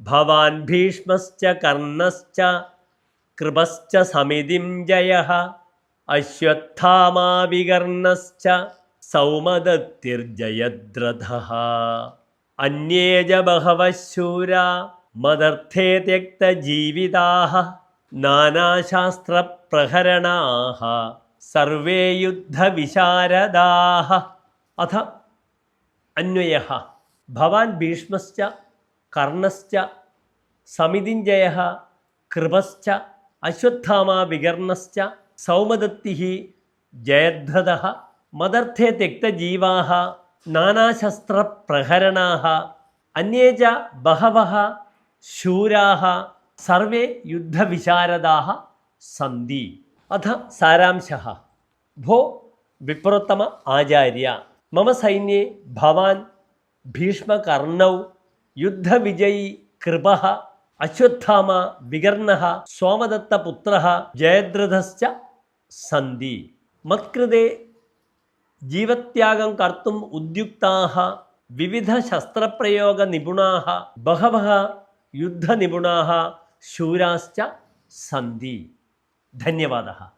ഭവാൻ ഭീഷ്മശ്ച കർണശ്ച കൃപശ്ച സമിതിം ജയഃ അശ്വത്ഥാമാ വികർണശ്ച സൗമദത്തിർജയദ്രഥഃ അന്യേ ച ബഹവഃ ശൂരാ മദർത്ഥേ ത്യക്തജീവിതാഃ നാനാശാസ്ത്രപ്രഹരണാഃ സർവേ യുദ്ധവിശാരദാഃ. അഥ അന്വയഃ. ഭവാൻ ഭീഷ്മശ്ച കർണശ്ച സമിതിഞ്ജയഃ കൃപശ്ച അശ്വത്ഥാമാ വികർണശ്ച സൗമദത്തിഃ ജയദ്രഥഃ മദർത്ഥേ ത്യക്തജീവാഃ നാനാശസ്ത്രപ്രഹരണാഃ അന്യേ ച ബഹവഃ ശൂരാः സർവേ യുദ്ധവിശാരദാः സന്തി. അഥ സാരാംശഃ. ഭോ വിപ്രോത്തമ ആചാര്യ, മമ സൈന്യേ ഭവാൻ ഭീഷ്മകർണൗ യുദ്ധവിജയീ കൃപഃ അശ്വത്ഥാമ വികർണഃ സോമദത്തപുത്രഃ ജയദ്രഥശ്ച സന്തി. മത്കൃതേ ജീവത്യാഗം കർത്തും ഉദ്യുക്താഃ വിവിധ ശസ്ത്രപ്രയോഗ നിപുണാഃ ബഹവഃ യുദ്ധനിപുണാഃ ശൂരാശ്ച സന്തി. ധന്യവാദः.